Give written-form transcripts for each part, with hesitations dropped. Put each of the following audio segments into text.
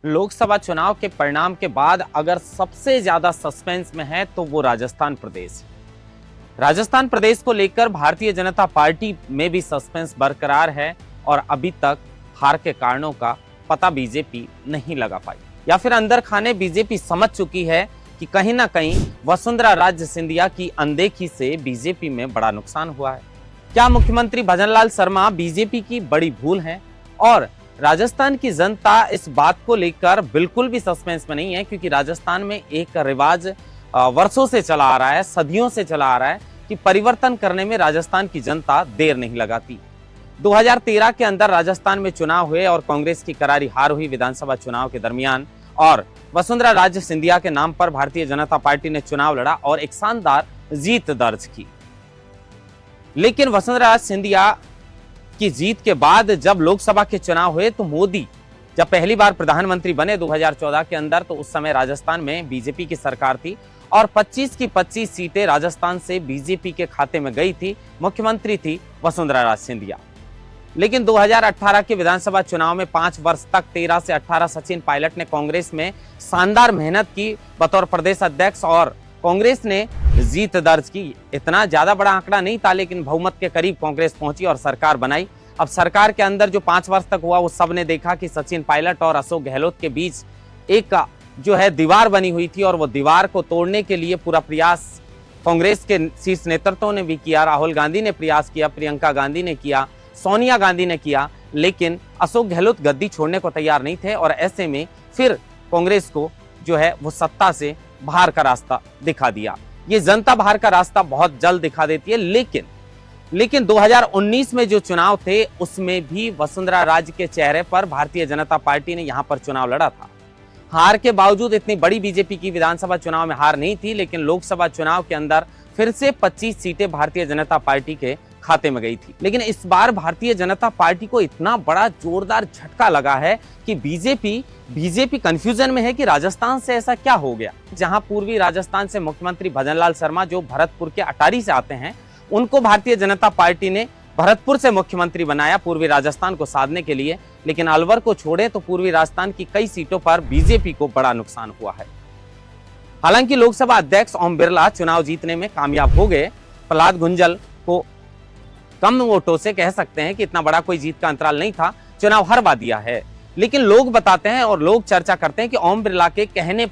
लोकसभा चुनाव के परिणाम के बाद अगर सबसे ज्यादा सस्पेंस में है तो वो राजस्थान प्रदेश है। राजस्थान प्रदेश को लेकर भारतीय जनता पार्टी में भी सस्पेंस बरकरार है और अभी तक हार के कारणों का पता बीजेपी नहीं लगा पाई, या फिर अंदर खाने बीजेपी समझ चुकी है कि कहीं ना कहीं वसुंधरा राजे सिंधिया की अनदेखी से बीजेपी में बड़ा नुकसान हुआ है। क्या मुख्यमंत्री भजनलाल शर्मा बीजेपी की बड़ी भूल है? और राजस्थान की जनता इस बात को लेकर बिल्कुल भी सस्पेंस में नहीं है, क्योंकि राजस्थान में एक रिवाज वर्षों से चला आ रहा है, सदियों से चला आ रहा है कि परिवर्तन करने में राजस्थान की जनता देर नहीं लगाती। 2013 के अंदर राजस्थान में चुनाव हुए और कांग्रेस की करारी हार हुई विधानसभा चुनाव के दरमियान, और वसुंधरा राजे सिंधिया के नाम पर भारतीय जनता पार्टी ने चुनाव लड़ा और एक शानदार जीत दर्ज की। लेकिन वसुंधरा राजे सिंधिया की जीत के बाद जब लोकसभा के चुनाव हुए तो मोदी जब पहली बार प्रधानमंत्री बने 2014 के अंदर, तो उस समय राजस्थान में बीजेपी की सरकार थी और 25 की 25 सीटें राजस्थान से बीजेपी के खाते में गई थी। मुख्यमंत्री थी वसुंधरा राजे सिंधिया। लेकिन 2018 के विधानसभा चुनाव में 5 वर्ष तक 13 से 18 सचिन पायलट ने कांग्रेस में शानदार मेहनत की बतौर प्रदेश अध्यक्ष और कांग्रेस ने जीत दर्ज की। इतना ज्यादा बड़ा आंकड़ा नहीं था, लेकिन बहुमत के करीब कांग्रेस पहुंची और सरकार बनाई। अब सरकार के अंदर जो 5 वर्ष तक हुआ, वो सब ने देखा कि सचिन पायलट और अशोक गहलोत के बीच एक जो है दीवार बनी हुई थी, और वो दीवार को तोड़ने के लिए पूरा प्रयास कांग्रेस के शीर्ष नेतृत्व ने भी किया। राहुल गांधी ने प्रयास किया, प्रियंका गांधी ने किया, सोनिया गांधी ने किया, लेकिन अशोक गहलोत गद्दी छोड़ने को तैयार नहीं थे। और ऐसे में फिर कांग्रेस को जो है वो सत्ता से बाहर का रास्ता दिखा दिया। ये जनता बाहर का रास्ता बहुत जल्द दिखा देती है। लेकिन 2019 में जो चुनाव थे उसमें भी वसुंधरा राजे के चेहरे पर भारतीय जनता पार्टी ने यहां पर चुनाव लड़ा था। हार के बावजूद इतनी बड़ी बीजेपी की विधानसभा चुनाव में हार नहीं थी, लेकिन लोकसभा चुनाव के अंदर फिर से 25 सीटें भारतीय जनता पार्टी के खाते में गई थी। लेकिन इस बार भारतीय जनता पार्टी को इतना बड़ा जोरदार झटका लगा है कि बीजेपी कंफ्यूजन में है कि राजस्थान से ऐसा क्या हो गया। जहां पूर्वी राजस्थान से मुख्यमंत्री भजनलाल शर्मा जो भरतपुर के अटारी से आते हैं, उनको भारतीय जनता पार्टी ने भरतपुर से मुख्यमंत्री बनाया पूर्वी राजस्थान को साधने के लिए। लेकिन अलवर को छोड़े तो पूर्वी राजस्थान की कई सीटों पर बीजेपी को बड़ा नुकसान हुआ है। हालांकि लोकसभा अध्यक्ष ओम बिरला चुनाव जीतने में कामयाब हो गए। प्रहलाद गुंजल को कम वोटों से कह सकते हैं कि इतना बड़ा कोई जीत का अंतराल नहीं था, चुनाव हरवा दिया है। लेकिन लोग बताते हैं और लोग चर्चा करते हैं कि ओम बिरला के कहने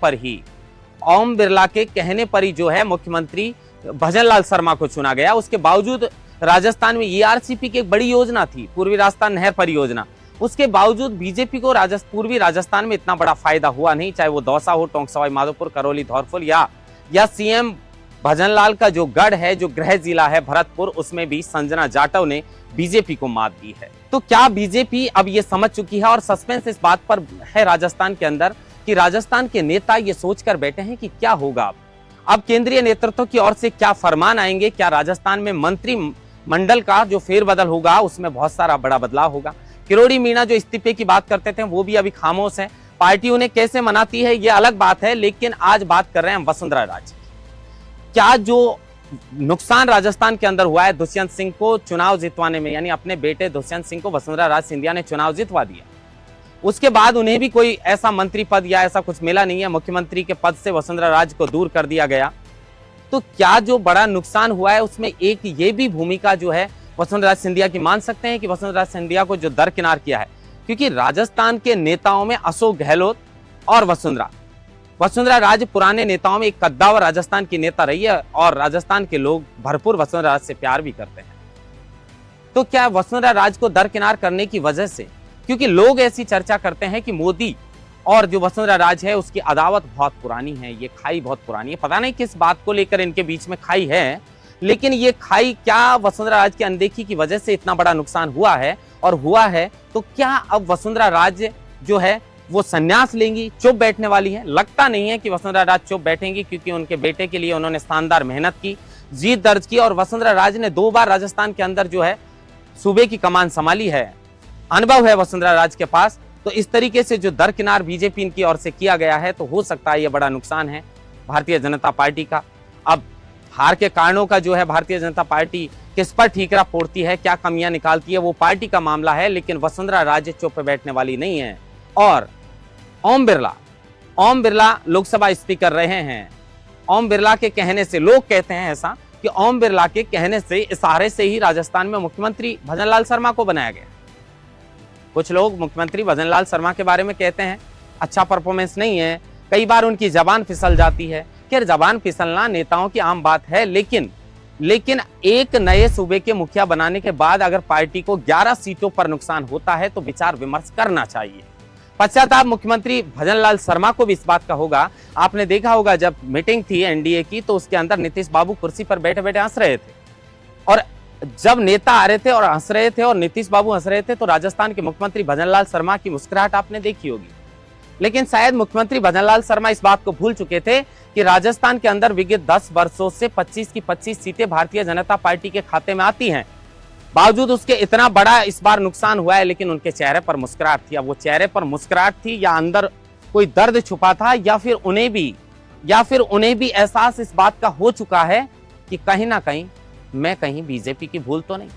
पर ही जो है मुख्यमंत्री भजनलाल शर्मा को चुना गया। उसके बावजूद राजस्थान में ईआरसीपी की एक बड़ी योजना थी, पूर्वी राजस्थान नहर परियोजना। उसके बावजूद बीजेपी को पूर्वी राजस्थान में इतना बड़ा फायदा हुआ नहीं, चाहे वो दौसा हो, टोंक सवाई माधोपुर, करौली, धौलपुर या सीएम भजनलाल का जो गढ़ है, जो गृह जिला है भरतपुर, उसमें भी संजना जाटव ने बीजेपी को मात दी है। तो क्या बीजेपी अब ये समझ चुकी है? और सस्पेंस इस बात पर है राजस्थान के अंदर कि राजस्थान के नेता ये सोचकर बैठे हैं कि क्या होगा अब केंद्रीय नेतृत्व की ओर से क्या फरमान आएंगे, क्या राजस्थान में मंत्रिमंडल का जो फेरबदल होगा उसमें बहुत सारा बड़ा बदलाव होगा। किरोड़ी मीणा जो इस्तीफे की बात करते थे वो भी अभी खामोश है। पार्टी उन्हें कैसे मनाती है ये अलग बात है, लेकिन आज बात कर रहे हैं हम वसुंधरा राजे। क्या जो नुकसान राजस्थान के अंदर हुआ है दुष्यंत सिंह को चुनाव जितवाने में, यानी अपने बेटे दुष्यंत सिंह को वसुंधरा राजे सिंधिया ने चुनाव जितवा दिया, उसके बाद उन्हें भी कोई ऐसा मंत्री पद या ऐसा कुछ मिला नहीं है, मुख्यमंत्री के पद से वसुंधरा राजे को दूर कर दिया गया। तो क्या जो बड़ा नुकसान हुआ है उसमें एक ये भी भूमिका जो है वसुंधरा राजे सिंधिया की मान सकते हैं कि वसुंधरा राजे सिंधिया को जो दरकिनार किया है, क्योंकि राजस्थान के नेताओं में अशोक गहलोत और वसुंधरा राजे पुराने नेताओं में एक कद्दावर राजस्थान की नेता रही है और राजस्थान के लोग भरपूर वसुंधरा राजे से प्यार भी करते हैं। तो क्या वसुंधरा राजे को दरकिनार करने की वजह से, क्योंकि लोग ऐसी चर्चा करते हैं कि मोदी और जो वसुंधरा राजे है उसकी अदावत बहुत पुरानी है, ये खाई बहुत पुरानी है। पता नहीं किस बात को लेकर इनके बीच में खाई है, लेकिन ये खाई क्या वसुंधरा राजे की अनदेखी की वजह से इतना बड़ा नुकसान हुआ है? और हुआ है तो क्या अब वसुंधरा राजे जो है वो संन्यास लेंगी, चुप बैठने वाली है? लगता नहीं है कि वसुंधरा राजे चुप बैठेंगी, क्योंकि उनके बेटे के लिए उन्होंने शानदार मेहनत की, जीत दर्ज की, और वसुंधरा राजे ने 2 बार राजस्थान के अंदर जो है सूबे की कमान संभाली है, अनुभव है वसुंधरा राजे के पास। तो इस तरीके से जो दरकिनार बीजेपी इनकी ओर से किया गया है, तो हो सकता है ये बड़ा नुकसान है भारतीय जनता पार्टी का। अब हार के कारणों का जो है भारतीय जनता पार्टी किस पर ठीकरा फोड़ती है, क्या कमियां निकालती है, वो पार्टी का मामला है, लेकिन वसुंधरा राजे चुप बैठने वाली नहीं है। ओम बिरला लोकसभा स्पीकर रहे हैं। ओम बिरला के कहने से, लोग कहते हैं ऐसा कि ओम बिरला के कहने से, इशारे से ही राजस्थान में मुख्यमंत्री भजनलाल शर्मा को बनाया गया। कुछ लोग मुख्यमंत्री भजनलाल शर्मा के बारे में कहते हैं अच्छा परफॉर्मेंस नहीं है, कई बार उनकी जबान फिसल जाती है। खैर, जबान फिसलना नेताओं की आम बात है, लेकिन एक नए सूबे के मुखिया बनाने के बाद अगर पार्टी को 11 सीटों पर नुकसान होता है तो विचार विमर्श करना चाहिए। पश्चाताप मुख्यमंत्री भजनलाल शर्मा को भी इस बात का होगा। आपने देखा होगा जब मीटिंग थी एनडीए की तो उसके अंदर नीतीश बाबू कुर्सी पर बैठे बैठे हंस रहे थे, और जब नेता आ रहे थे और हंस रहे थे और नीतीश बाबू हंस रहे थे तो राजस्थान के मुख्यमंत्री भजनलाल शर्मा की मुस्कुराहट आपने देखी होगी। लेकिन शायद मुख्यमंत्री भजनलाल शर्मा इस बात को भूल चुके थे कि राजस्थान के अंदर विगत 10 वर्षों से 25 की 25 सीटें भारतीय जनता पार्टी के खाते में आती हैं। बावजूद उसके इतना बड़ा इस बार नुकसान हुआ है, लेकिन उनके चेहरे पर मुस्कुराहट थी। अब वो चेहरे पर मुस्कुराहट थी या अंदर कोई दर्द छुपा था, या फिर उन्हें भी एहसास इस बात का हो चुका है कि कहीं ना कहीं मैं कहीं बीजेपी की भूल तो नहीं,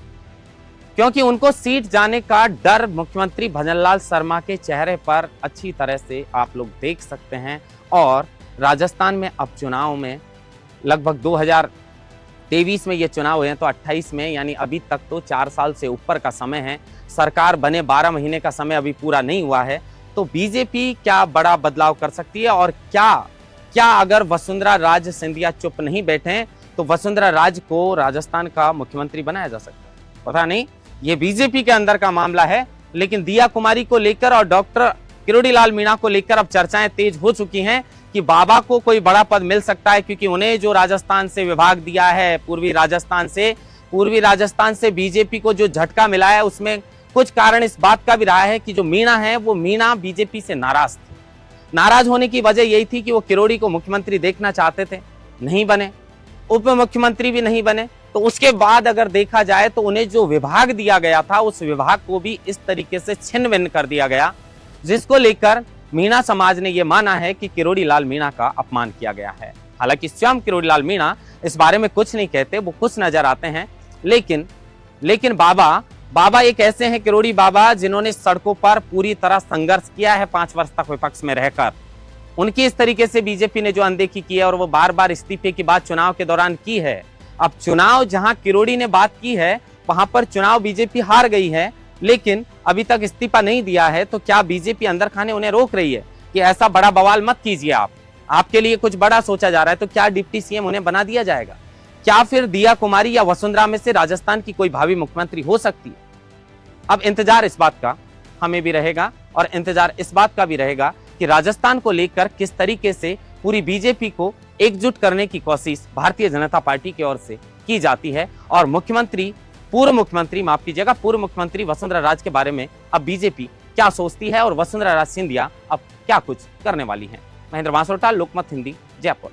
क्योंकि उनको सीट जाने का डर मुख्यमंत्री भजनलाल शर्मा के चेहरे पर अच्छी तरह से आप लोग देख सकते हैं। और राजस्थान में अब चुनाव में लगभग 2023 में ये चुनाव हुए हैं तो 28 में, यानी अभी तक तो 4 साल से ऊपर का समय है। सरकार बने 12 महीने का समय अभी पूरा नहीं हुआ है। तो बीजेपी क्या बड़ा बदलाव कर सकती है, और क्या अगर वसुंधरा राज सिंधिया चुप नहीं बैठे तो वसुंधरा राज को राजस्थान का मुख्यमंत्री बनाया जा सकता है? पता नहीं, ये बीजेपी के अंदर का मामला है। लेकिन दिया कुमारी को लेकर और डॉक्टर किरोड़ी लाल मीणा को लेकर अब चर्चाएं तेज हो चुकी हैं कि बाबा को कोई बड़ा पद मिल सकता है, क्योंकि उन्हें जो राजस्थान से विभाग दिया है, पूर्वी राजस्थान से बीजेपी को जो झटका मिला है, उसमें कुछ कारण इस बात का भी रहा है कि जो मीणा है वो मीणा बीजेपी से नाराज थी। नाराज होने की वजह यही थी कि वो किरोड़ी को मुख्यमंत्री देखना चाहते थे, नहीं बने, उप मुख्यमंत्री भी नहीं बने। तो उसके बाद अगर देखा जाए तो उन्हें जो विभाग दिया गया था उस विभाग को भी इस तरीके से छिन्न भिन्न कर दिया गया, जिसको लेकर मीणा समाज ने यह माना है कि किरोड़ी लाल मीणा का अपमान किया गया है। हालांकि स्वयं किरोड़ी लाल मीणा इस बारे में कुछ नहीं कहते, वो खुश नजर आते हैं। लेकिन बाबा एक ऐसे हैं, किरोड़ी बाबा, जिन्होंने सड़कों पर पूरी तरह संघर्ष किया है 5 वर्ष तक विपक्ष में रहकर। उनकी इस तरीके से बीजेपी ने जो अनदेखी की है और वो बार बार इस्तीफे की बात चुनाव के दौरान की है। अब चुनाव जहां किरोड़ी ने बात की है वहां पर चुनाव बीजेपी हार गई है, लेकिन अभी तक इस्तीफा नहीं दिया है। तो क्या बीजेपी अंदर खाने उन्हें रोक रही है कि ऐसा बड़ा बवाल मत कीजिए, आपके लिए कुछ बड़ा सोचा जा रहा है? तो क्या डिप्टी सीएम उन्हें बना दिया जाएगा? क्या फिर दिया कुमारी या वसुंधरा में से राजस्थान की कोई भावी मुख्यमंत्री हो सकती है? अब इंतजार इस बात का हमें भी रहेगा, और इंतजार इस बात का भी रहेगा कि राजस्थान को लेकर किस तरीके से पूरी बीजेपी को एकजुट करने की कोशिश भारतीय जनता पार्टी की ओर से की जाती है। और पूर्व मुख्यमंत्री वसुंधरा राज के बारे में अब बीजेपी क्या सोचती है और वसुंधरा राज सिंधिया अब क्या कुछ करने वाली हैं। महेंद्र बांसवाड़ा, लोकमत हिंदी, जयपुर।